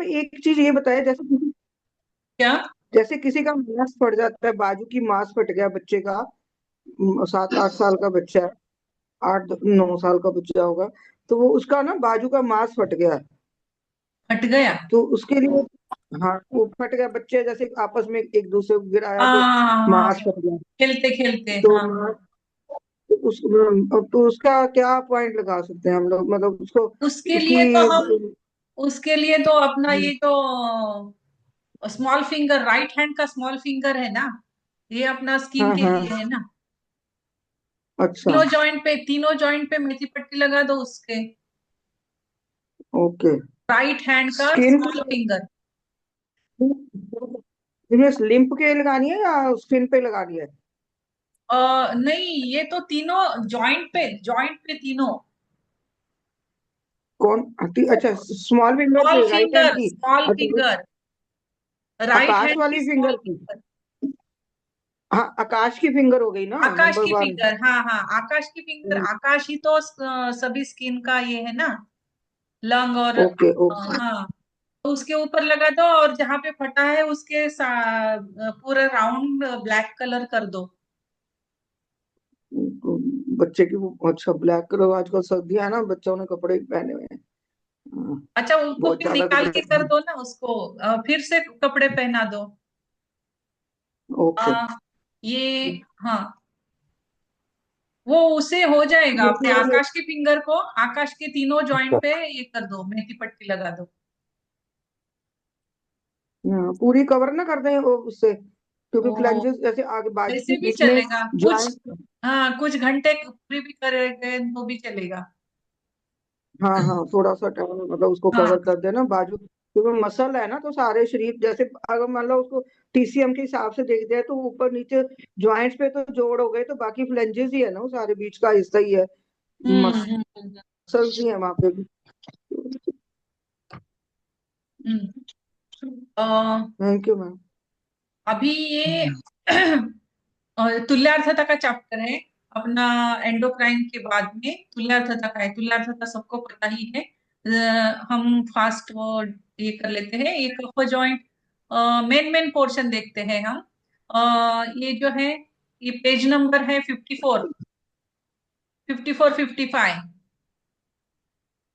Ma'am एक चीज ये बताया, क्या? जैसे किसी का मांस फट जाता है, बाजू की मांस फट गया बच्चे का, 7-8 साल का बच्चा है, 8-9 साल का बच्चा होगा, तो वो उसका ना बाजू का मांस फट गया, हट गया। तो उसके लिए, हाँ वो फट गया, बच्चे जैसे आपस में एक दूसरे को गिराया तो हाँ हाँ, मांस फट गया, खेलते खेलते, तो हाँ। उस तो उसका क्या पॉइंट लगा सकते हैं हम लोग, मतलब उसको, उसके उसकी, लिए तो हम उसके लिए तो अपना ये जो स्मॉल फिंगर, राइट हैंड का स्मॉल फिंगर है ना, ये अपना स्किन हाँ के हाँ, लिए है ना। अच्छा, तीनों जॉइंट पे मेथी पट्टी लगा दो उसके। ओके। राइट हैंड का स्किन स्मॉल फिंगर। इसमें लिम्प के लगानी है या स्किन पे लगानी है? नहीं, ये तो तीनों जॉइंट पे तीनों। कौन? अच्छा, स्मॉल फिंगर स्मॉल पे राइट हैंड फिंगर, की? स्मॉल अच्छा, फिंगर, राइट आकाश हैंड की वाली स्मॉल फिंगर की? फिंगर। हाँ, आकाश की फिंगर हो गई ना, आकाश नंबर की 1। फिंगर, हाँ हाँ, आकाश की फिंगर। आकाश ही तो सभी स्किन का ये है ना, लंग और ओके ओके। हाँ। तो उसके ऊपर लगा दो, और जहां पे फटा है उसके पूरा राउंड ब्लैक कलर कर दो। बच्चे की अच्छा, ब्लैक कलर, आजकल सर्दियां है ना, बच्चों ने कपड़े भी पहने हुए हैं। हाँ, अच्छा, उसको बहुत फिर ज्यादा निकाल कपड़े के कर पहने। दो ना उसको, फिर से कपड़े पहना दो। ओके। आ, ये, हाँ, वो उसे हो जाएगा। अपने आकाश की फिंगर को आकाश के तीनों जॉइंट पे ये कर दो, मेथी पट्टी लगा दो। हाँ, पूरी कवर ना कर दें वो उससे, क्योंकि वो फ्लैंजेस जैसे आगे बाजू के वैसे भी बीच में चलेगा कुछ। ज्वाइंट। हाँ, कुछ घंटे पूरी भी करेंगे तो भी चलेगा। हाँ हाँ, थोड़ा सा टाइम मतलब उसको कवर हाँ। कर देना बाजू, क्योंकि मसल है ना, तो सारे शरीर जैसे, अगर मान लो उसको टीसीएम के हिसाब से देखते हैं तो ऊपर नीचे ज्वाइंट्स पे तो जोड़ हो गए, तो बाकी फ्लेंजेस ही है ना, वो सारे बीच का हिस्सा ही है, हम्म। मसल्स ही है वहां पे भी। हम्म। अ, थैंक यू मैम। अभी ये तुल्यार्थता का चैप्टर है अपना। एंडोक्राइन के बाद में तुल्यार्थता का है। तुल्यार्थता सबको पता ही है। हम फास्ट वो ये कर लेते हैं। ये कफ जॉइंट मेन मेन पोर्शन देखते हैं हम। ये जो है, ये पेज नंबर है 54, 54, 55।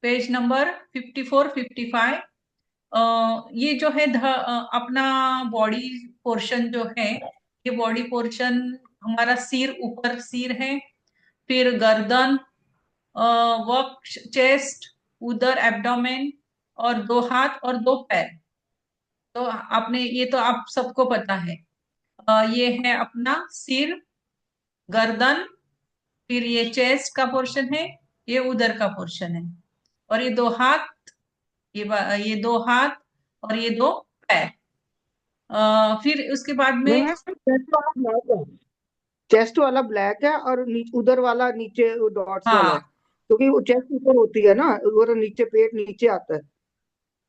Page number 54, 55। ये जो है अपना बॉडी पोर्शन जो है, ये बॉडी पोर्शन हमारा सिर, ऊपर सिर है, फिर गर्दन, वक्ष, चेस्ट, उदर, एब्डोमेन, और दो हाथ और दो पैर। तो आपने ये तो आप सबको पता है। ये है अपना सिर, गर्दन, फिर ये चेस्ट का पोर्शन है, ये उदर का पोर्शन है, और ये दो हाथ, ये दो हाथ, और ये दो पैर। फिर उसके बाद में, मैम चेस्ट वाला ब्लैक है, चेस्ट वाला ब्लैक है, और उधर वाला नीचे डॉट्स वाला है, हाँ, क्योंकि वो चेस्ट ऊपर होती है ना, और नीचे पेट नीचे आता है।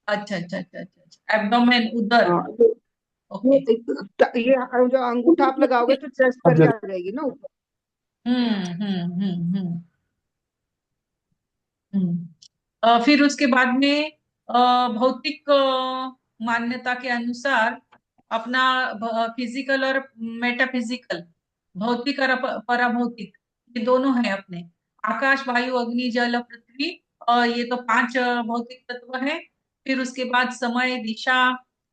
अच्छा अच्छा अच्छा अच्छा अच्छा, एब्डोमेन, उदर। हाँ, तो ओके। ये जो अंगूठा आप लगाओगे तो चेस्ट पर ही आ जाएगी ना ऊपर। हम्म। हम्म। फिर उसके बाद में भौतिक मान्यता के अनुसार अपना फिजिकल और मेटाफिजिकल, भौतिक और पराभौतिक, ये दोनों है अपने। आकाश, वायु, अग्नि, जल, पृथ्वी, और ये तो पांच भौतिक तत्व है। फिर उसके बाद समय, दिशा,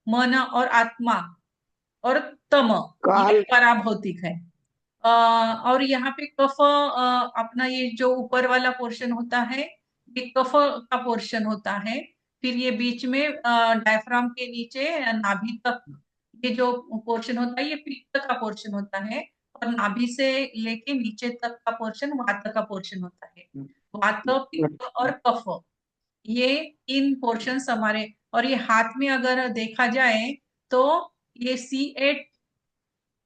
मन और आत्मा, और तम, ये काल। पराभौतिक है। और यहाँ पे कफ, अपना ये जो ऊपर वाला पोर्शन होता है, ये कफ का पोर्शन होता है। फिर ये बीच में डायफ्राम के नीचे नाभि तक, ये जो पोर्शन होता है, ये पित्त का पोर्शन होता है। और नाभि से लेके नीचे तक का पोर्शन वात का पोर्शन होता है। वात, पित्त और कफ, ये तीन पोर्शंस हमारे। और ये हाथ में अगर देखा जाए तो ये C8,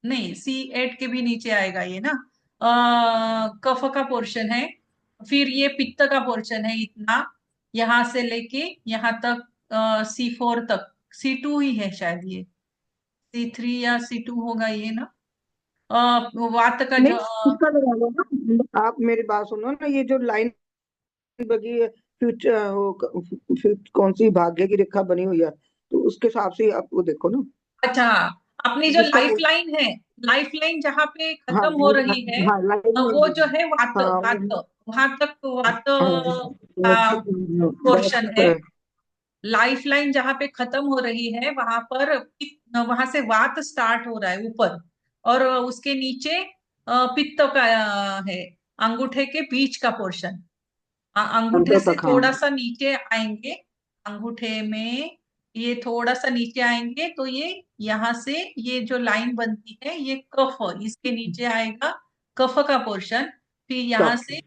नहीं, C8 के भी नीचे आएगा ये ना। कफ का पोर्शन है। फिर ये पित्त का पोर्शन है इतना, यहां से लेके यहाँ तक, C4 तक। C2 ही है शायद ये, C3 या C2 होगा ये ना। वात का नहीं, जो इसका लगा लो ना, आप मेरी बात सुनो ना, ये जो लाइन बगी है, फ्यूचर कौन सी भाग्य की रेखा बनी हुई है, तो उसके हिसाब से आप वो देखो ना। अच्छा, अपनी जो जिसका लाइफ पोर्शन, लाइन है, लाइफ लाइन जहाँ पे हाँ खत्म हो रही है, हाँ लाइन में वो भी, जो है वात, हाँ वात, वहां तक वात हाँ का बहुत पोर्शन पित्त है। है। लाइफ लाइन जहाँ पे खत्म हो रही है वहां पर वहां से वात स्टार्ट हो रहा है ऊपर, और उसके नीचे पित्त का है, अंगूठे के बीच का पोर्शन। अंगूठे अंतर से तक, हाँ। थोड़ा सा नीचे आएंगे, अंगूठे में ये थोड़ा सा नीचे आएंगे तो ये यहाँ से ये जो लाइन बनती है ये कफ, इसके नीचे आएगा कफ का पोर्शन। फिर यहाँ कफ, से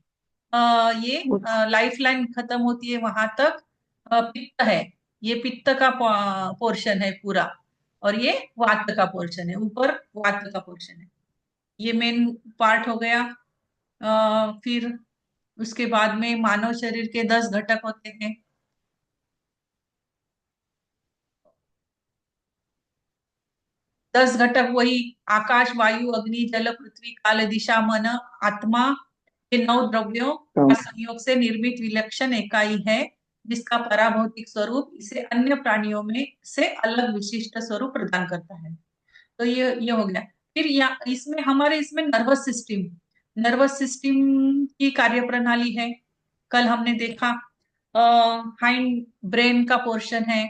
ये लाइफ लाइन खत्म होती है वहां तक, पित्त है, ये पित्त का पोर्शन है पूरा, और ये वात का पोर्शन है, ऊपर वात का पोर्शन है। ये मेन पार्ट हो गया। फिर उसके बाद में मानव शरीर के 10 घटक होते हैं। 10 घटक वही आकाश, वायु, अग्नि, जल, पृथ्वी, काल, दिशा, मन, आत्मा, ये 9 द्रव्यों हाँ। का संयोग से निर्मित विलक्षण इकाई है, जिसका पराभौतिक स्वरूप इसे अन्य प्राणियों में से अलग विशिष्ट स्वरूप प्रदान करता है। तो ये हो गया। फिर इसमें हमारे इसमें नर्वस सिस्टम की कार्य प्रणाली है। कल हमने देखा हाइंड ब्रेन का पोर्शन है,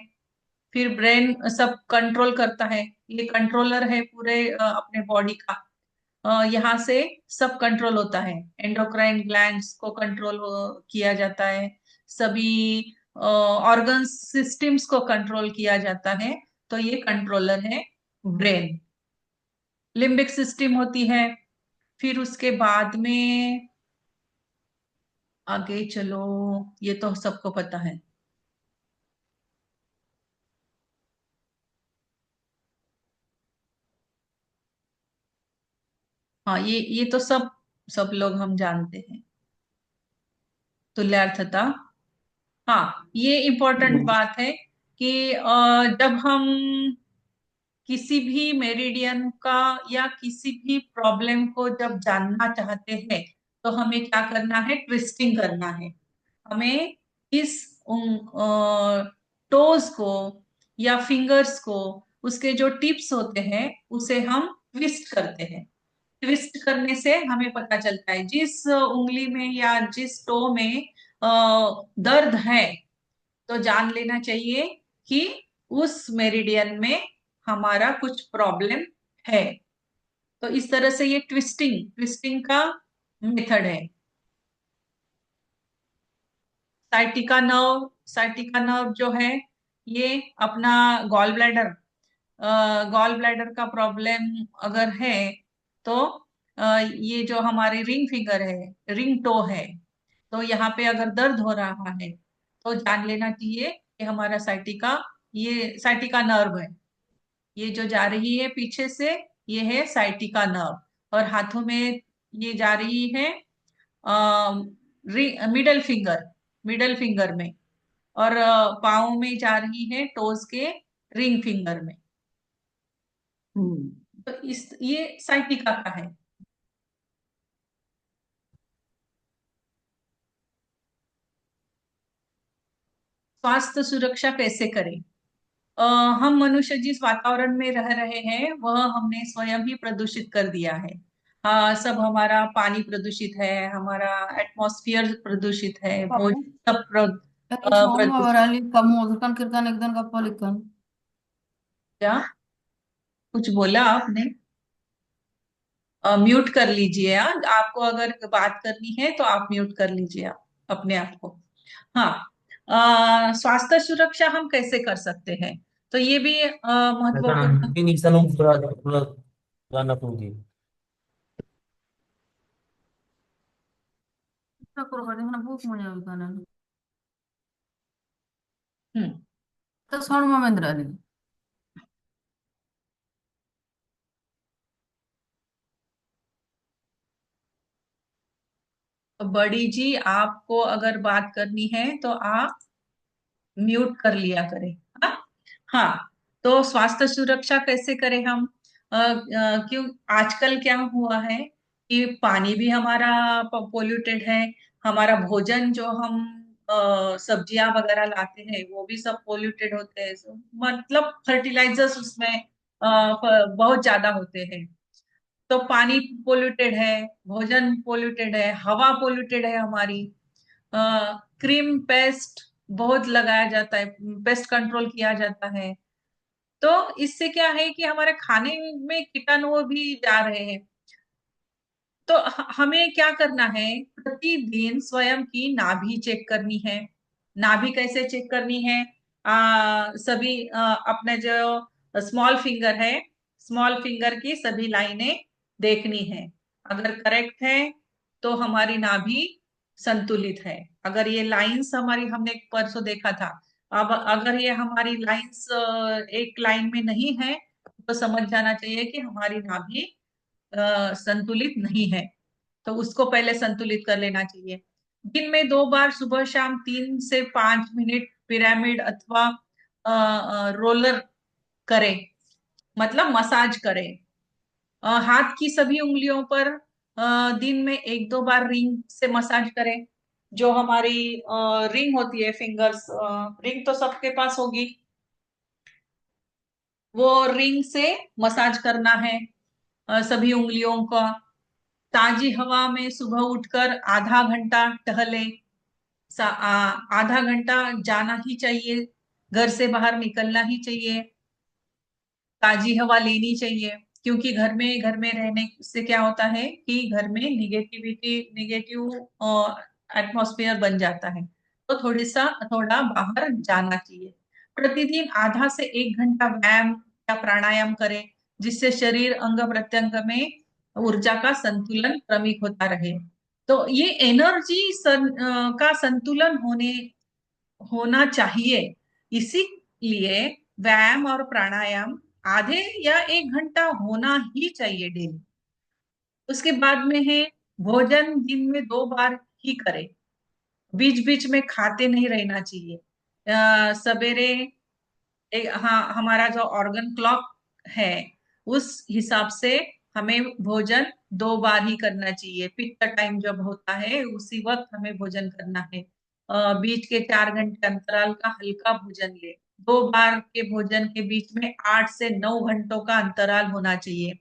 फिर ब्रेन सब कंट्रोल करता है, ये कंट्रोलर है पूरे अपने बॉडी का। यहाँ से सब कंट्रोल होता है, एंडोक्राइन ग्लैंड्स को कंट्रोल किया जाता है, सभी ऑर्गन सिस्टम्स को कंट्रोल किया जाता है। तो ये कंट्रोलर है ब्रेन। लिम्बिक सिस्टम होती है। फिर उसके बाद में आगे चलो, ये तो सबको पता है। हाँ, ये तो सब लोग हम जानते हैं, तुल्यार्थता। हाँ, ये इम्पोर्टेंट बात है कि जब हम किसी भी मेरिडियन का या किसी भी प्रॉब्लम को जब जानना चाहते हैं, तो हमें क्या करना है, ट्विस्टिंग करना है। हमें इस टोज को या फिंगर्स को, उसके जो टिप्स होते हैं उसे हम ट्विस्ट करते हैं। ट्विस्ट करने से हमें पता चलता है जिस उंगली में या जिस टो में दर्द है, तो जान लेना चाहिए कि उस मेरिडियन में हमारा कुछ प्रॉब्लम है। तो इस तरह से ये ट्विस्टिंग ट्विस्टिंग का मेथड है। साइटिका नर्व जो है, ये अपना गॉल ब्लैडर, गॉल ब्लैडर का प्रॉब्लम अगर है, तो ये जो हमारे रिंग फिंगर है, रिंग टो है, तो यहाँ पे अगर दर्द हो रहा है तो जान लेना चाहिए कि हमारा साइटिका, ये साइटिका नर्व है। ये जो जा रही है पीछे से, ये है साइटिका नर्व। और हाथों में ये जा रही है मिडल फिंगर, मिडल फिंगर में, और पाँव में जा रही है टोज के रिंग फिंगर में। हम्म। तो इस ये साइटिका का है। स्वास्थ्य सुरक्षा कैसे करें? अ, हम मनुष्य जिस वातावरण में रह रहे हैं वह हमने स्वयं ही प्रदूषित कर दिया है। सब हमारा पानी प्रदूषित है, हमारा एटमॉस्फेयर प्रदूषित है, भोजन Kamu, सब sound प्रदूषित। beralih kamu kan kirkan ekdan kapal ikan. क्या कुछ बोला आपने? म्यूट कर लीजिए। आपको अगर बात करनी है तो आप म्यूट कर लीजिए आप अपने आप को। हाँ, स्वास्थ्य सुरक्षा हम कैसे कर सकते हैं, तो ये भी महत्वपूर्ण। Mungkin bisa nung anak lagi. Kita kurang mana buku punya ikanan. हम्म। Kita sound mau mendrali. तो बड़ी जी, आपको अगर बात करनी है तो आप म्यूट कर लिया करें। हाँ। हाँ, तो स्वास्थ्य सुरक्षा कैसे करें हम? क्यों आजकल क्या हुआ है कि पानी भी हमारा पोल्यूटेड है, हमारा भोजन जो हम सब्जियां वगैरह लाते हैं वो भी सब पोल्यूटेड होते हैं। मतलब फर्टिलाइजर्स उसमें बहुत ज्यादा होते हैं। तो पानी पोल्यूटेड है, भोजन पोल्यूटेड है, हवा पोल्यूटेड है हमारी। क्रीम पेस्ट बहुत लगाया जाता है, पेस्ट कंट्रोल किया जाता है। तो इससे क्या है कि हमारे खाने में कीटाणु भी जा रहे हैं। तो हमें क्या करना है, प्रतिदिन स्वयं की नाभि चेक करनी है। नाभि कैसे चेक करनी है? सभी अपने जो स्मॉल फिंगर है, स्मॉल फिंगर की सभी लाइनें देखनी है। अगर करेक्ट है तो हमारी नाभि संतुलित है। अगर ये लाइंस हमारी, हमने परसों देखा था, अब अगर ये हमारी लाइंस एक लाइन में नहीं है तो समझ जाना चाहिए कि हमारी नाभि संतुलित नहीं है। तो उसको पहले संतुलित कर लेना चाहिए। दिन में 2 बार सुबह शाम 3 से 5 मिनट पिरामिड अथवा रोलर करें, मतलब मसाज करें। हाथ की सभी उंगलियों पर दिन में 1-2 बार रिंग से मसाज करें। जो हमारी रिंग होती है, फिंगर्स रिंग तो सबके पास होगी, वो रिंग से मसाज करना है सभी उंगलियों का। ताजी हवा में सुबह उठकर आधा घंटा टहले। आधा घंटा जाना ही चाहिए, घर से बाहर निकलना ही चाहिए, ताजी हवा लेनी चाहिए। क्योंकि घर में रहने से क्या होता है कि घर में निगेटिव एटमॉस्फेयर बन जाता है। तो थोड़ा बाहर जाना चाहिए। प्रतिदिन आधा से 1 घंटा व्यायाम या प्राणायाम करें, जिससे शरीर अंग प्रत्यंग में ऊर्जा का संतुलन क्रमिक होता रहे। तो ये एनर्जी का संतुलन होना चाहिए। इसीलिए व्यायाम और प्राणायाम आधे या 1 घंटा होना ही चाहिए डेली। उसके बाद में है, भोजन दिन में 2 बार ही करें। बीच बीच में खाते नहीं रहना चाहिए। सवेरे हाँ, हमारा जो ऑर्गन क्लॉक है उस हिसाब से हमें भोजन 2 बार ही करना चाहिए। पित्त टाइम जब होता है उसी वक्त हमें भोजन करना है। बीच के 4 घंटे अंतराल का हल्का भोजन ले। 2 बार के भोजन के बीच में 8 से 9 घंटों का अंतराल होना चाहिए।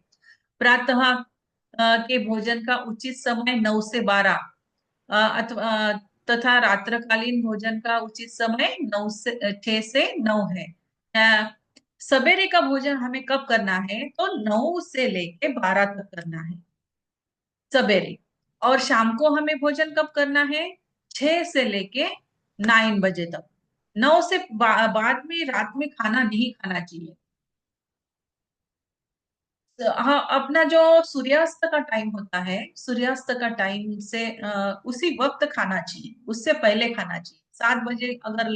प्रातः के भोजन का उचित समय 9 से 12 अथवा तथा रात्रकालीन भोजन का उचित समय 6 से 9 है। सवेरे का भोजन हमें कब करना है? तो 9 से लेके 12 तक करना है सवेरे। और शाम को हमें भोजन कब करना है? 6 से लेके 9 बजे तक। 9 से बाद में रात में खाना नहीं खाना चाहिए। हाँ, अपना जो सूर्यास्त का टाइम होता है, सूर्यास्त का टाइम से उसी वक्त खाना चाहिए, उससे पहले खाना चाहिए। 7 बजे अगर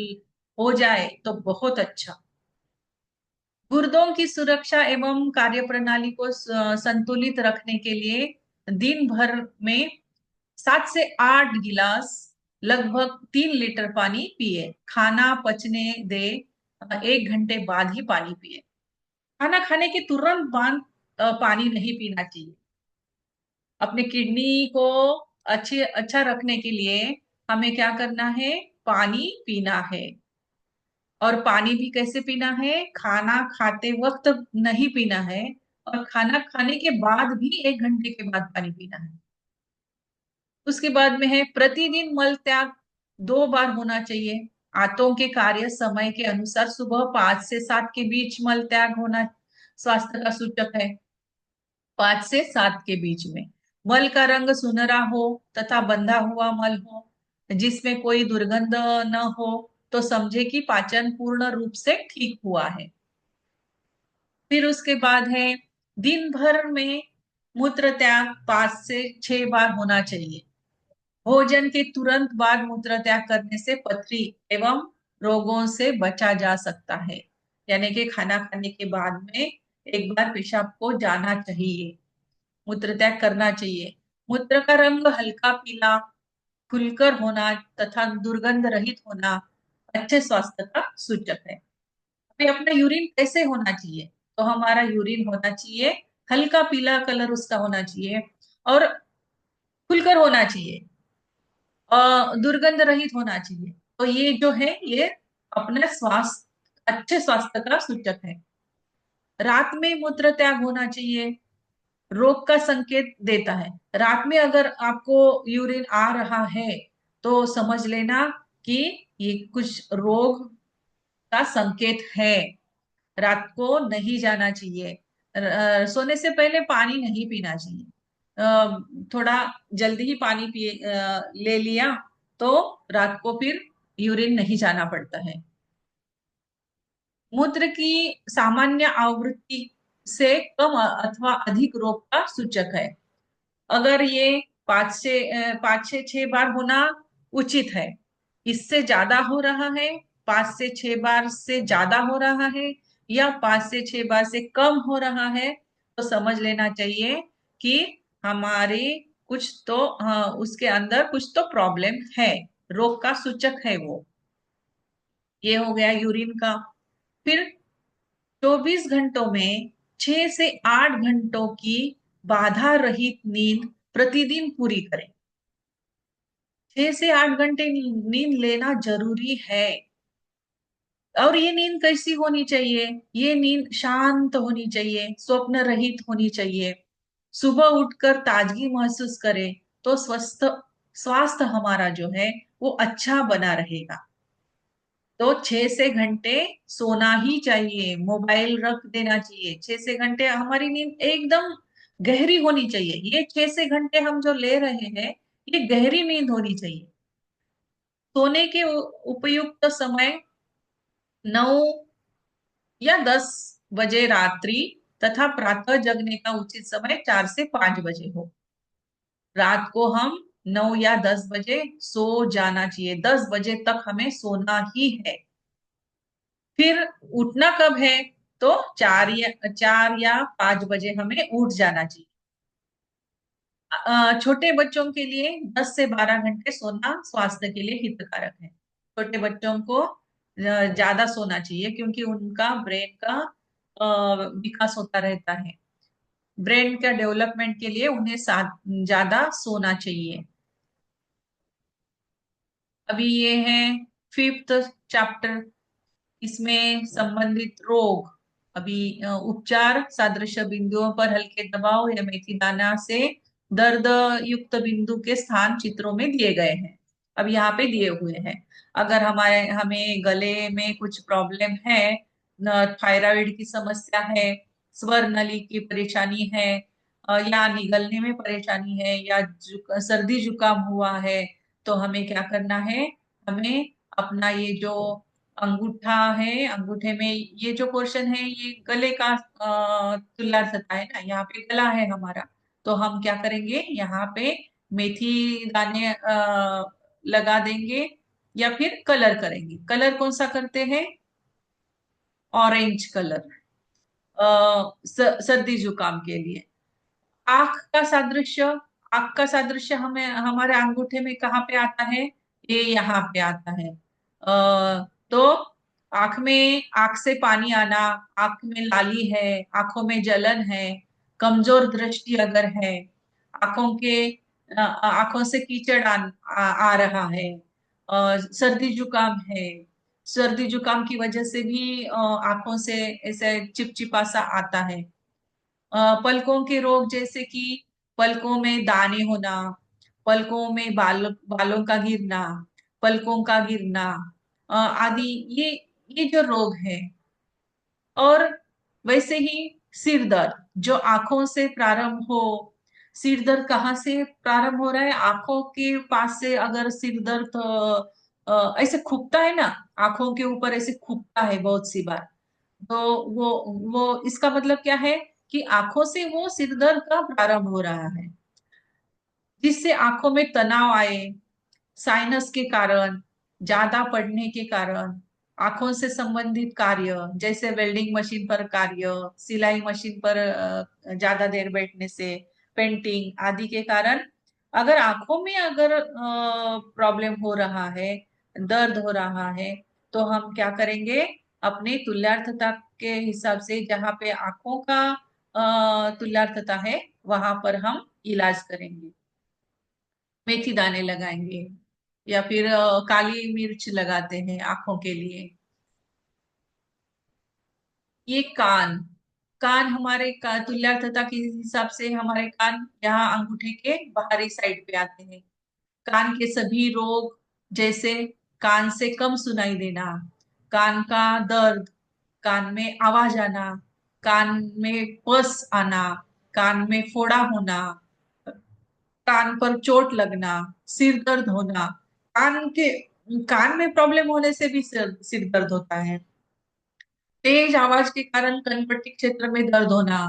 हो जाए तो बहुत अच्छा। गुर्दों की सुरक्षा एवं कार्यप्रणाली को संतुलित रखने के लिए दिन भर में 7 से 8 गिलास, लगभग 3 लीटर पानी पिए। खाना पचने दे, 1 घंटे बाद ही पानी पिए। खाना खाने के तुरंत बाद पानी नहीं पीना चाहिए। अपने किडनी को अच्छा रखने के लिए हमें क्या करना है? पानी पीना है। और पानी भी कैसे पीना है? खाना खाते वक्त नहीं पीना है, और खाना खाने के बाद भी 1 घंटे के बाद पानी पीना है। उसके बाद में है, प्रतिदिन मल त्याग 2 बार होना चाहिए। आंतों के कार्य समय के अनुसार सुबह 5 से 7 के बीच मल त्याग होना स्वास्थ्य का सूचक है। 5 से 7 के बीच में मल का रंग सुनहरा हो तथा बंधा हुआ मल हो, जिसमें कोई दुर्गंध न हो, तो समझे कि पाचन पूर्ण रूप से ठीक हुआ है। फिर उसके बाद है, दिन भर में मूत्र त्याग 5 से 6 बार होना चाहिए। भोजन के तुरंत बाद मूत्र त्याग करने से पथरी एवं रोगों से बचा जा सकता है। यानी कि खाना खाने के बाद में एक बार पेशाब को जाना चाहिए, मूत्र त्याग करना चाहिए। मूत्र का रंग हल्का पीला, खुलकर होना तथा दुर्गंध रहित होना अच्छे स्वास्थ्य का सूचक है। अभी अपना यूरिन कैसे होना चाहिए? तो हमारा यूरिन होना चाहिए हल्का पीला कलर उसका होना चाहिए, और खुलकर होना चाहिए, दुर्गंध रहित होना चाहिए। तो ये जो है ये अपने स्वास्थ्य अच्छे स्वास्थ्य का सूचक है। रात में मूत्र त्याग होना चाहिए, रोग का संकेत देता है। रात में अगर आपको यूरिन आ रहा है तो समझ लेना कि ये कुछ रोग का संकेत है। रात को नहीं जाना चाहिए। सोने से पहले पानी नहीं पीना चाहिए। थोड़ा जल्दी ही पानी ले लिया तो रात को फिर यूरिन नहीं जाना पड़ता है। मूत्र की सामान्य आवृत्ति से कम अथवा अधिक रोग का सूचक है। अगर ये 5 से 6 बार होना उचित है, इससे ज्यादा हो रहा है, 5 से 6 बार से ज्यादा हो रहा है या 5 से 6 बार से कम हो रहा है, तो समझ लेना चाहिए कि हमारे कुछ तो उसके अंदर कुछ तो प्रॉब्लम है, रोग का सूचक है वो। ये हो गया यूरिन का। फिर 24 घंटों में 6 से 8 घंटों की बाधा रहित नींद प्रतिदिन पूरी करें। 6 से 8 घंटे नींद लेना जरूरी है। और ये नींद कैसी होनी चाहिए? ये नींद शांत होनी चाहिए, स्वप्न रहित होनी चाहिए। सुबह उठकर ताजगी महसूस करें तो स्वास्थ्य हमारा जो है वो अच्छा बना रहेगा। तो 6 से घंटे सोना ही चाहिए, मोबाइल रख देना चाहिए। 6 से घंटे हमारी नींद एकदम गहरी होनी चाहिए। ये 6 से घंटे हम जो ले रहे हैं ये गहरी नींद होनी चाहिए। सोने के उपयुक्त समय 9 या 10 बजे रात्रि तथा प्रातः जगने का उचित समय 4 से 5 बजे हो। रात को हम 9 या 10 बजे सो जाना चाहिए। 10 बजे तक हमें सोना ही है। फिर उठना कब है? तो 4 या 5 बजे हमें उठ जाना चाहिए। छोटे बच्चों के लिए 10 से 12 घंटे सोना स्वास्थ्य के लिए हितकारक है। छोटे बच्चों को ज्यादा सोना चाहिए क्योंकि उनका ब्रेन का विकास होता रहता है। ब्रेन का डेवलपमेंट के लिए उन्हें ज्यादा सोना चाहिए। अभी ये है 5th चैप्टर, इसमें संबंधित रोग। अभी उपचार सादृश्य बिंदुओं पर हल्के दबाव या मेथी दाना से दर्द युक्त बिंदु के स्थान चित्रों में दिए गए हैं। अब यहाँ पे दिए हुए हैं। अगर हमें गले में कुछ प्रॉब्लम है, थायराइड की समस्या है, स्वर नली की परेशानी है, या निगलने में परेशानी है, या सर्दी जुकाम हुआ है, तो हमें क्या करना है? हमें अपना ये जो अंगूठा है, अंगूठे में ये जो पोर्शन है ये गले का तुल्लार्थता है ना, यहाँ पे गला है हमारा। तो हम क्या करेंगे? यहाँ पे मेथी दाने लगा देंगे या फिर कलर करेंगे। कलर कौन सा करते हैं? ऑरेंज कलर, सर्दी जुकाम के लिए। आंख का सादृश्य, आंख का सादृश्य हमें हमारे अंगूठे में कहाँ पे आता है? ये यहाँ पे आता है। तो आंख से पानी आना, आंख में लाली है, आंखों में जलन है, कमजोर दृष्टि अगर है, आंखों से कीचड़ आ रहा है, सर्दी जुकाम है, सर्दी जुकाम की वजह से भी आंखों से ऐसे चिपचिपा सा आता है। पलकों के रोग जैसे कि पलकों में दाने होना, पलकों में बालों का गिरना, पलकों का गिरना आदि, ये जो रोग है। और वैसे ही सिर दर्द जो आंखों से प्रारंभ हो। सिर दर्द कहाँ से प्रारंभ हो रहा है? आंखों के पास से अगर सिर दर्द ऐसे खुपता है ना, आंखों के ऊपर ऐसे खुपता है बहुत सी बार, तो वो इसका मतलब क्या है? कि आंखों से वो सिर दर्द का प्रारंभ हो रहा है, जिससे आंखों में तनाव आए, साइनस के कारण, ज्यादा पढ़ने के कारण, आंखों से संबंधित कार्य जैसे वेल्डिंग मशीन पर कार्य, सिलाई मशीन पर ज्यादा देर बैठने से, पेंटिंग आदि के कारण अगर आंखों में अगर प्रॉब्लम हो रहा है, दर्द हो रहा है, तो हम क्या करेंगे? अपने तुल्यार्थता के हिसाब से जहाँ पे आंखों का तुल्यार्थता है वहां पर हम इलाज करेंगे, मेथी दाने लगाएंगे। या फिर काली मिर्च लगाते हैं आंखों के लिए। ये कान, कान हमारे तुल्यार्थता के हिसाब से हमारे कान यहाँ अंगूठे के बाहरी साइड पे आते हैं। कान के सभी रोग, जैसे कान से कम सुनाई देना, कान का दर्द, कान में आवाज आना, कान में पस आना, कान में फोड़ा होना, कान पर चोट लगना, सिर दर्द होना, कान में प्रॉब्लम होने से भी सिर दर्द होता है। तेज आवाज के कारण कनपट्टी क्षेत्र में दर्द होना,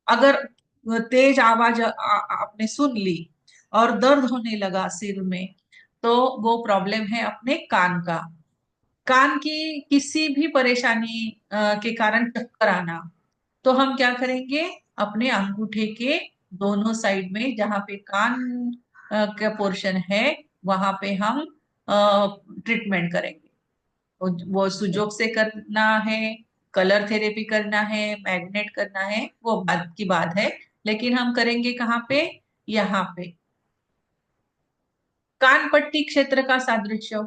अगर तेज आवाज आपने सुन ली और दर्द होने लगा सिर में, तो वो प्रॉब्लम है अपने कान का। कान की किसी भी परेशानी के कारण चक्कर आना, तो हम क्या करेंगे, अपने अंगूठे के दोनों साइड में जहां पे कान का पोर्शन है वहां पे हम ट्रीटमेंट करेंगे। वो सुजोग से करना है, कलर थेरेपी करना है, मैग्नेट करना है, वो बात की बात है, लेकिन हम करेंगे कहाँ पे, यहाँ पे। कान पट्टी क्षेत्र का सादृश्य,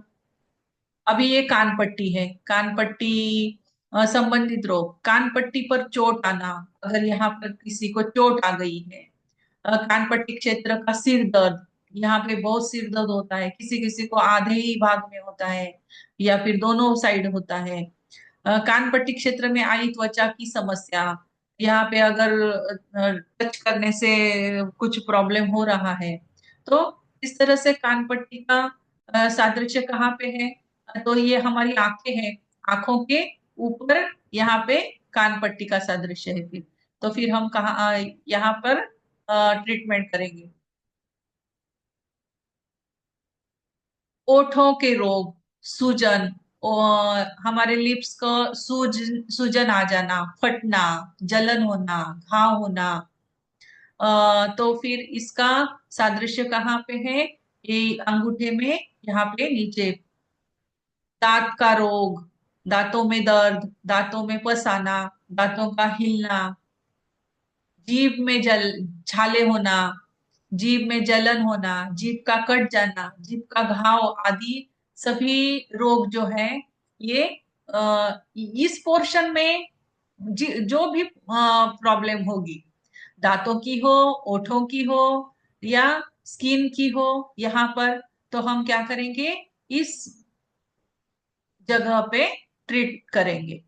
अभी ये कान पट्टी है, कान पट्टी संबंधित रोग, कान पट्टी पर चोट आना, अगर यहाँ पर किसी को चोट आ गई है, कान पट्टी क्षेत्र का सिर दर्द, यहाँ पे बहुत सिर दर्द होता है, किसी किसी को आधे ही भाग में होता है या फिर दोनों साइड होता है। कान पट्टी क्षेत्र में आई त्वचा की समस्या, यहाँ पे अगर टच करने से कुछ प्रॉब्लम हो रहा है, तो इस तरह से कान पट्टी का सादृश्य कहाँ पे है, तो ये हमारी आंखें हैं, आंखों के ऊपर यहाँ पे कान पट्टी का सादृश्य है। फिर तो फिर हम कहाँ यहाँ पर ट्रीटमेंट करेंगे। ओठों के रोग, सूजन, और हमारे लिप्स को सूजन आ जाना, फटना, जलन होना, घाव होना, तो फिर इसका सादृश्य कहाँ पे है, ये अंगूठे में, यहाँ पे नीचे। दांत का रोग, दांतों में दर्द, दांतों में पस आना, दांतों का हिलना, जीभ में छाले होना, जीभ में जलन होना, जीभ का कट जाना, जीभ का घाव आदि सभी रोग जो है ये इस पोर्शन में जो भी प्रॉब्लम होगी, दांतों की हो, ओठों की हो या स्किन की हो, यहाँ पर तो हम क्या करेंगे, इस जगह पे ट्रीट करेंगे।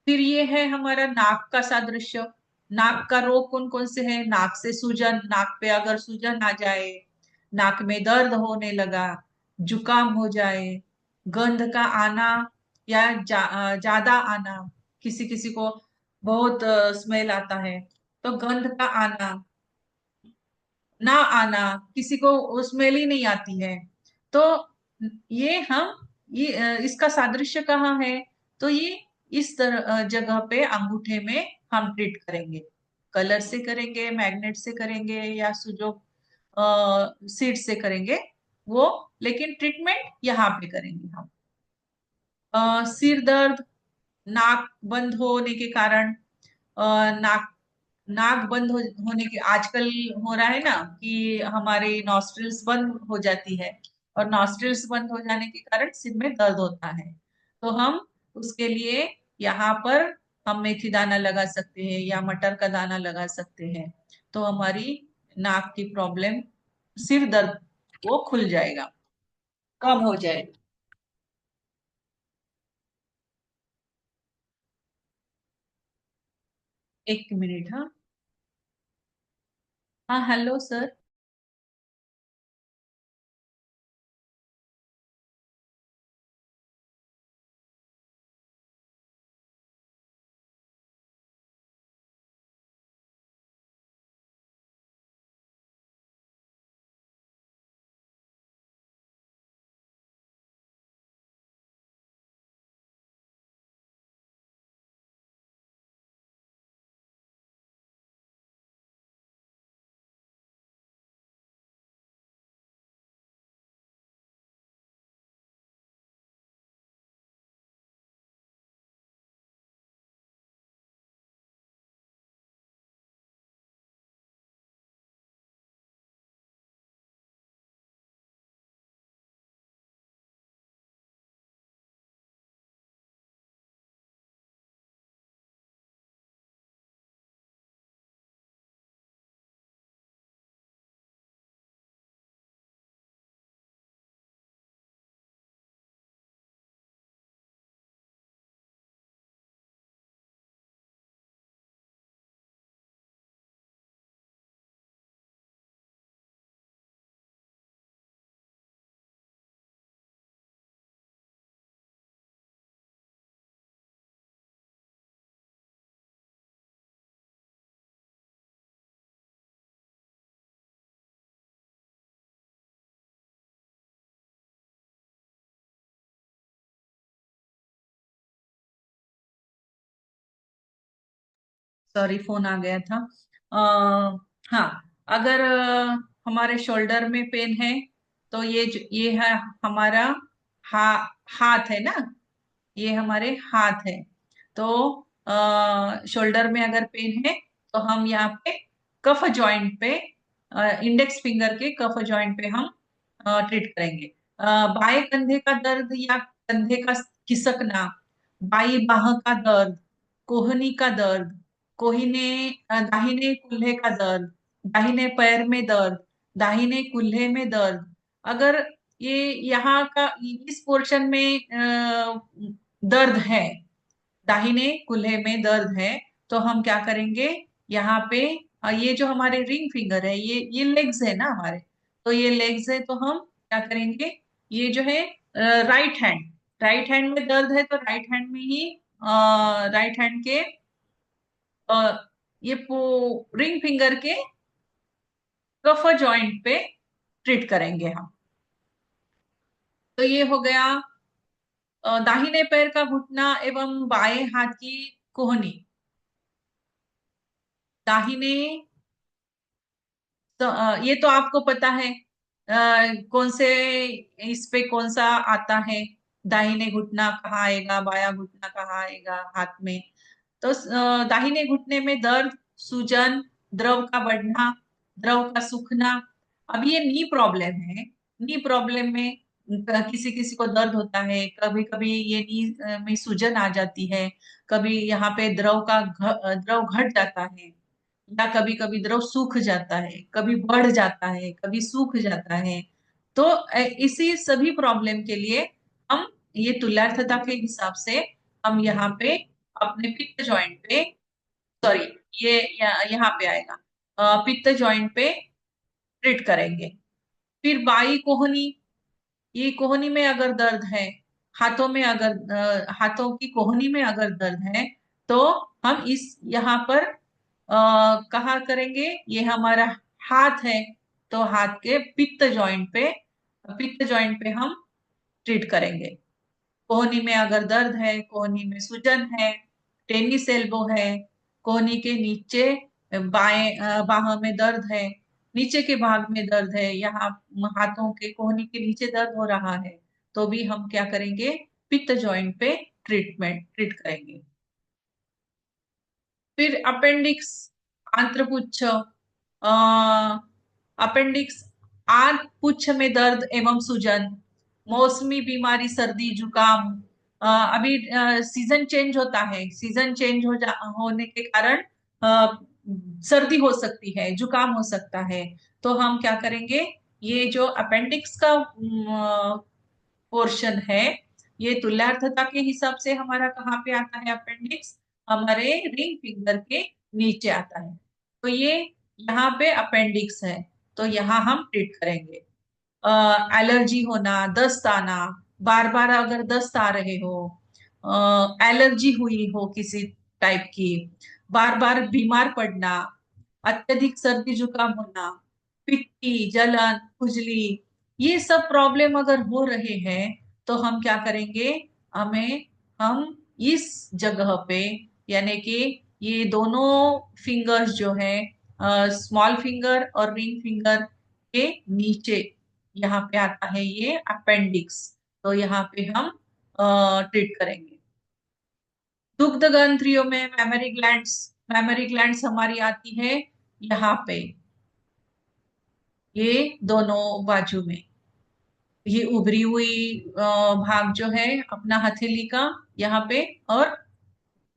फिर ये है हमारा नाक का सादृश्य। नाक का रोग कौन कौन से हैं, नाक से सूजन, नाक पे अगर सूजन आ जाए, नाक में दर्द होने लगा, जुकाम हो जाए, गंध का आना या ज्यादा आना, किसी किसी को बहुत स्मेल आता है, तो गंध का आना, ना आना, किसी को स्मेल ही नहीं आती है, तो ये इसका सादृश्य कहाँ है, तो ये इस तरह जगह पे अंगूठे में हम ट्रीट करेंगे। कलर से करेंगे, मैग्नेट से करेंगे या सुजो सीड से करेंगे वो, लेकिन ट्रीटमेंट यहाँ पे करेंगे हम। सिर दर्द, नाक बंद होने के कारण, नाक नाक बंद होने के आजकल हो रहा है ना कि हमारे नॉस्ट्रिल्स बंद हो जाती है, और नॉस्ट्रिल्स बंद हो जाने के कारण सिर में दर्द होता है, तो हम उसके लिए यहाँ पर हम मेथी दाना लगा सकते हैं या मटर का दाना लगा सकते हैं, तो हमारी नाक की प्रॉब्लम, सिर दर्द वो खुल जाएगा, कम हो जाएगा। एक मिनट, हाँ हाँ, हेलो सर। सॉरी फोन आ गया था। हाँ, अगर हमारे शोल्डर में पेन है तो ये है हमारा हा, हाथ है ना, ये हमारे हाथ है। तो शोल्डर में अगर पेन है तो हम यहाँ पे कफ जॉइंट पे, इंडेक्स फिंगर के कफ जॉइंट पे हम ट्रीट करेंगे। बाएं कंधे का दर्द या कंधे का खिसकना, बाई बाह का दर्द, कोहनी का दर्द, दाहिने कुल्हे का दर्द, दाहिने पैर में दर्द, दाहिने कुल्हे में दर्द, अगर ये यहाँ का इस पोर्शन में दर्द है, दाहिने कुल्हे में दर्द है, तो हम क्या करेंगे यहाँ पे, ये जो हमारे रिंग फिंगर है, ये लेग्स है ना हमारे, तो ये लेग्स है, तो हम क्या करेंगे, ये जो है राइट हैंड में दर्द है तो राइट हैंड में ही राइट हैंड के ये रिंग फिंगर के कफ जॉइंट पे ट्रीट करेंगे हम। तो ये हो गया दाहिने पैर का घुटना एवं बाएं हाथ की कोहनी। दाहिने तो ये तो आपको पता है कौन से, इस पे कौन सा आता है, दाहिने घुटना कहाँ आएगा, बायां घुटना कहाँ आएगा हाथ में। तो दाहिने घुटने में दर्द, सूजन, द्रव का बढ़ना, द्रव का सूखना। अब ये नी प्रॉब्लम है, नी प्रॉब्लम में किसी किसी को दर्द होता है, कभी कभी ये नी में सूजन आ जाती है, कभी यहाँ पे द्रव घट जाता है, या कभी कभी द्रव सूख जाता है, कभी बढ़ जाता है, कभी सूख जाता है। तो इसी सभी प्रॉब्लम के लिए हम ये तुल्यार्थता के हिसाब से हम यहाँ पे अपने पित्त जॉइंट पे, सॉरी ये यहाँ पे आएगा, पित्त जॉइंट पे ट्रीट करेंगे। फिर बाई कोहनी, ये कोहनी में अगर दर्द है, हाथों की कोहनी में अगर दर्द है, तो हम इस यहाँ पर कहा करेंगे, ये हमारा हाथ है, तो हाथ के पित्त जॉइंट पे हम ट्रीट करेंगे। कोहनी में अगर दर्द है, कोहनी में सूजन है, टेनिस एल्बो है, कोहनी के नीचे बाह में दर्द है, नीचे के भाग में दर्द है, यहाँ हाथों के कोहनी के नीचे दर्द हो रहा है, तो भी हम क्या करेंगे, पित्त जॉइंट पे ट्रीट करेंगे। फिर अपेंडिक्स, आंत्रपुच्छ, अपेंडिक्स आंत पुच्छ में दर्द एवं सूजन, मौसमी बीमारी, सर्दी जुकाम, अभी सीजन चेंज होता है, सीजन चेंज होने के कारण सर्दी हो सकती है, जुकाम हो सकता है, तो हम क्या करेंगे, ये जो अपेंडिक्स का पोर्शन है, ये तुल्यार्थता के हिसाब से हमारा कहाँ पे आता है, अपेंडिक्स हमारे रिंग फिंगर के नीचे आता है, तो ये यहाँ पे अपेंडिक्स है, तो यहाँ हम ट्रीट करेंगे। एलर्जी होना, दस्त आना, बार बार अगर दस्त आ रहे हो, एलर्जी हुई हो किसी टाइप की, बार बार बीमार पड़ना, अत्यधिक सर्दी जुकाम होना, पित्ती, जलन, खुजली, ये सब प्रॉब्लम अगर हो रहे हैं, तो हम क्या करेंगे, हम इस जगह पे, यानी कि ये दोनों फिंगर्स जो है, स्मॉल फिंगर और रिंग फिंगर के नीचे, यहाँ पे आता है ये अपेंडिक्स, तो यहाँ पे हम ट्रीट करेंगे। दुग्ध ग्रंथियों में मेमोरी ग्लैंड्स हमारी आती है यहाँ पे, ये दोनों बाजू में, ये उभरी हुई भाग जो है अपना हथेली का यहाँ पे, और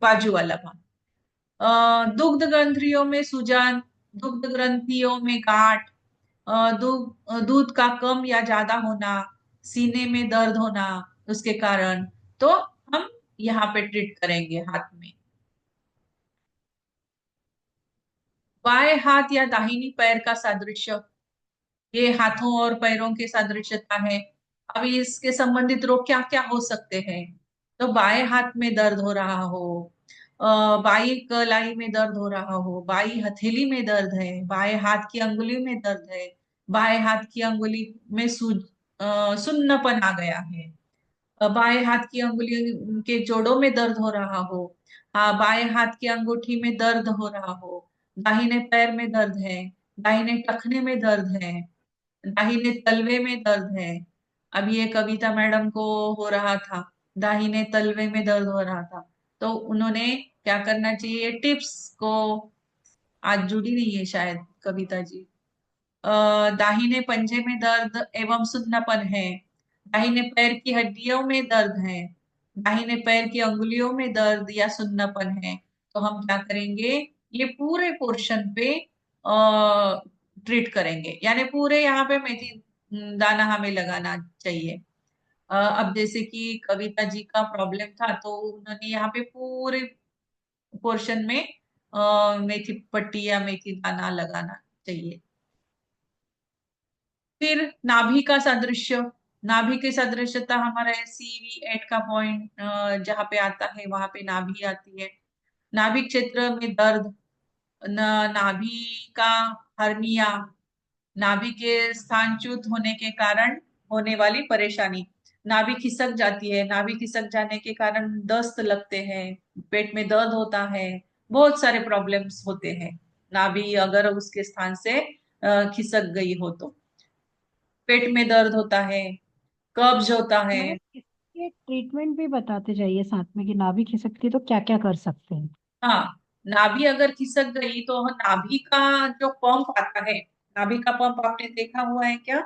बाजू वाला भाग। दुग्ध ग्रंथियों में सूजन, दुग्ध ग्रंथियों में गांठ, दूध का कम या ज्यादा होना, सीने में दर्द होना उसके कारण, तो हम यहाँ पे ट्रीट करेंगे हाथ में। बाएं हाथ या दाहिनी पैर का सादृश्य, ये हाथों और पैरों के सादृश्यता है। अभी इसके संबंधित रोग क्या क्या हो सकते हैं, तो बाएं हाथ में दर्द हो रहा हो, बाई कलाई में दर्द हो रहा हो, बाई हथेली में दर्द है, बाएं हाथ की अंगुली में दर्द है, बाएं हाथ की अंगुली में सुन्नपन आ गया है, बाएं हाथ की अंगुलियों के जोड़ों में दर्द हो रहा हो, हाँ बाएं हाथ की अंगूठी में दर्द हो रहा हो, दाहिने पैर में दर्द है, दाहिने टखने में दर्द है, दाहिने तलवे में दर्द है। अब ये कविता मैडम को हो रहा था, दाहिने तलवे में दर्द हो रहा था, तो उन्होंने क्या करना चाहिए, टिप्स को, आज जुड़ी नहीं है शायद कविता जी। दाहिने पंजे में दर्द एवं सुन्नापन है, दाहिने पैर की हड्डियों में दर्द है, दाहिने पैर की अंगुलियों में दर्द या सुन्नापन है, तो हम क्या करेंगे, ये पूरे पोर्शन पे ट्रीट करेंगे, यानी पूरे यहाँ पे मेथी दाना हमें लगाना चाहिए। अब जैसे कि कविता जी का प्रॉब्लम था, तो उन्होंने यहाँ पे पूरे पोर्शन में मेथी पट्टी या मेथी दाना लगाना चाहिए। फिर नाभि का सादृश्य, नाभि की सादृश्यता हमारा CV8 का पॉइंट जहाँ पे आता है वहां पे नाभि आती है। नाभि क्षेत्र में दर्द, नाभि का हर्निया, नाभि के स्थानच्युत होने के कारण होने वाली परेशानी, नाभि खिसक जाती है, नाभि खिसक जाने के कारण दस्त लगते हैं, पेट में दर्द होता है, बहुत सारे प्रॉब्लम्स होते हैं नाभि अगर उसके स्थान से खिसक गई हो तो। पेट में दर्द होता है, कब्ज होता है। मैडम इसके ट्रीटमेंट भी बताते जाइए साथ में कि नाभि खिसकती है तो क्या क्या कर सकते हैं। हाँ, नाभि अगर खिसक गई तो नाभि का जो पंप आता है, नाभि का पंप आपने देखा हुआ है क्या?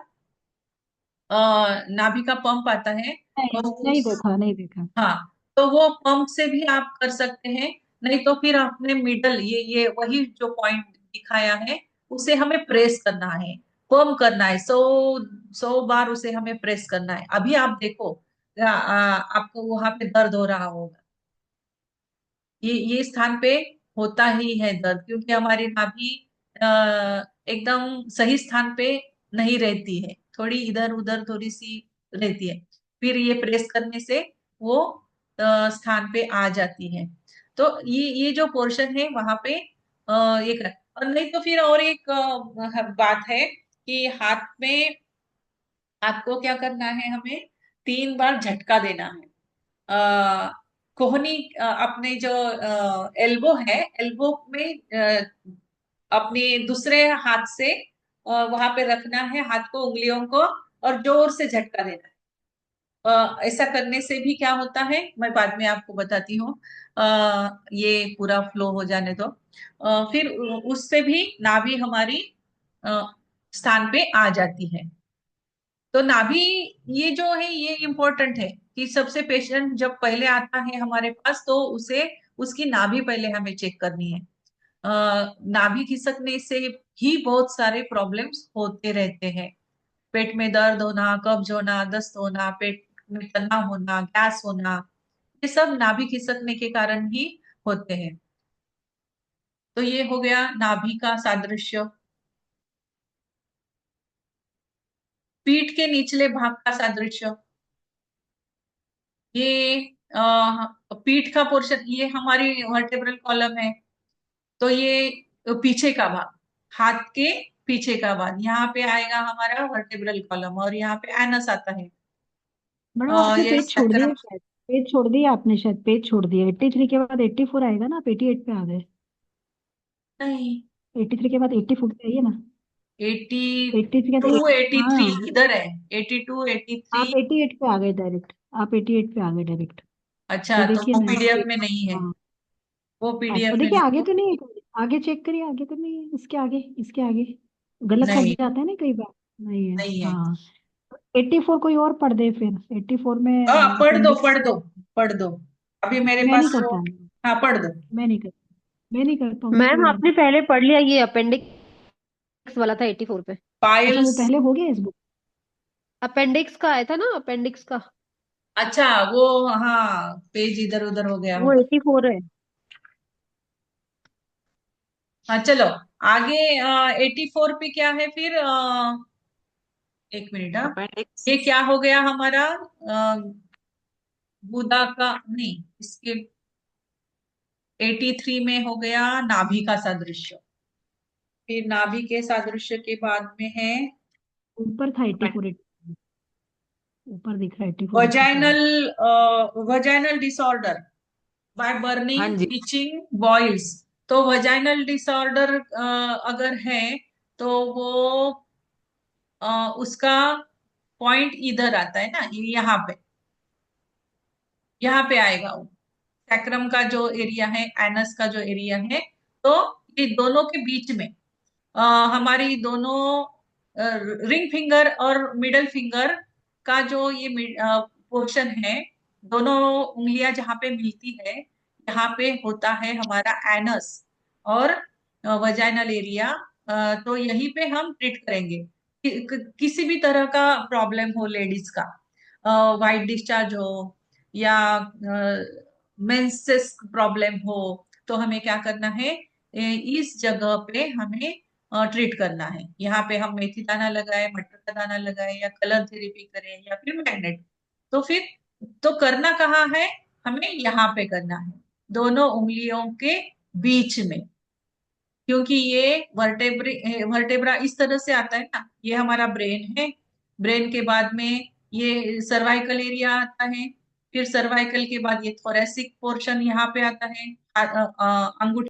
नाभि का पंप आता है, नहीं तो नहीं उस, देखा नहीं देखा। हाँ, तो वो पंप से भी आप कर सकते हैं, नहीं तो फिर आपने मिडल, ये वही जो पॉइंट दिखाया है उसे हमें प्रेस करना है, पंप करना है, 100 बार उसे हमें प्रेस करना है। अभी आप देखो, आपको वहां पे दर्द हो रहा होगा, ये स्थान पे होता ही है दर्द, क्योंकि हमारी नाभि अ, एकदम सही स्थान पे नहीं रहती है, थोड़ी इधर उधर थोड़ी सी रहती है, फिर ये प्रेस करने से वो स्थान पे आ जाती है। तो ये जो पोर्शन है वहां पे ये और नहीं तो फिर और एक बात है कि हाथ में, हाथ को क्या करना है, हमें 3 बार झटका देना है। अ, कोहनी, अपने जो एल्बो है, एल्बो में अपने दूसरे हाथ से वहां पे रखना है हाथ को, उंगलियों को, और जोर से झटका देना है। ऐसा करने से भी क्या होता है, मैं बाद में आपको बताती हूँ, ये पूरा फ्लो हो जाने दो। फिर उससे भी नाभि हमारी अ, स्थान पे आ जाती है। तो नाभि, ये जो है ये इम्पोर्टेंट है कि सबसे पेशेंट जब पहले आता है हमारे पास, तो उसे उसकी नाभि पहले हमें चेक करनी है। नाभि खिसकने से ही बहुत सारे प्रॉब्लम्स होते रहते हैं, पेट में दर्द होना, कब्ज होना, दस्त होना, पेट में तनाव होना, गैस होना, ये सब नाभि खिसकने के कारण ही होते हैं। तो ये हो गया नाभि का सादृश्य। पीठ के निचले भाग का सादृश्य, ये पीठ का पोर्शन, ये हमारी वर्टेब्रल कॉलम है, तो ये पीछे का भाग, हाथ के पीछे का भाग, यहाँ पे आएगा हमारा वर्टेब्रल कॉलम, और यहाँ पे एनस आता है। मैडम आपने ये पेज छोड़ दिया सैक्रम, शायद, पेज छोड़ दिया आपने शायद, पेज छोड़ दिया। 83 के बाद 84 आएगा ना, आप 88 पे आ गए। नहीं, 83 के बाद 84 पे आइए ना। 83 के 82, बाद 83 हाँ, इधर है, 82, 83। आप 88 पे आ गए डायरेक्ट, आप 88 पे आ गए डायरेक्ट। अच्छा, ये तो देखिए वो ना पीडीएफ में नहीं है, हाँ। वो अच्छा पीडीएफ में देखिए नहीं। आगे तो नहीं है, आगे चेक करिए, आगे तो नहीं है, इसके आगे, इसके आगे गलत हो नहीं, जाता है ना कई बार। नहीं है नहीं है। हाँ। 84 कोई और पढ़ दे फिर, 84 में पढ़ दो, अपेंडिक्स। पढ़ दो, पढ़ दो, अभी मेरे मैं नहीं पास कर वो, पाऊंगी, हाँ पढ़ दो। मैं नहीं कर मैं नहीं कर पाऊंगी, मैम कोई बात आपने नहीं। पहले पढ़ लिया, ये अपेंडिक्स वाला था 84 पे। अच्छा वो पाइल्स, पहले हो गया इस बुक। अपेंडिक्स का आया था ना, अपेंडिक्स का। अच्छा वो, हाँ पेज इधर उधर हो गया वो होगा। 84 है। हाँ चलो आगे, 84 पे क्या है फिर, एक मिनट, हाँ, अपेंडिक्स। ये क्या हो गया हमारा, गुदा का नहीं, इसके 83 में हो गया नाभि का सादृश्य। फिर नाभि के सादृश्य के बाद में है ऊपर था 84। ऊपर दिख रहा है 84 वजाइनल डिसऑर्डर बाय हाँ बर्निंग, जी। Itching, boils. तो वजाइनल डिसऑर्डर अगर है तो वो उसका पॉइंट इधर आता है ना, यहाँ पे आएगा वो सैक्रम का जो एरिया है, एनस का जो एरिया है। तो ये दोनों के बीच में हमारी दोनों रिंग फिंगर और मिडल फिंगर का जो ये पोर्शन है, दोनों उंगलियां जहाँ पे मिलती है, यहाँ पे होता है हमारा एनस और वजाइनल एरिया। तो यहीं पे हम ट्रीट करेंगे। किसी भी तरह का प्रॉब्लम हो लेडीज का, वाइट डिस्चार्ज हो या मेंसेस प्रॉब्लम हो, तो हमें क्या करना है, इस जगह पे हमें ट्रीट करना है। यहाँ पे हम मेथी दाना लगाए, मटर का दाना लगाए, या कलर थेरेपी करें, या फिर मैग्नेट। तो फिर तो करना कहाँ है, हमें यहाँ पे करना है, दोनों उंगलियों के बीच में। क्योंकि ये वर्टेब्रा इस तरह से आता है ना, ये हमारा ब्रेन है। ब्रेन के बाद में ये सर्वाइकल एरिया आता है, फिर सर्वाइकल के बाद ये थोरेसिक पोर्शन यहाँ पे आता है, अंगूठी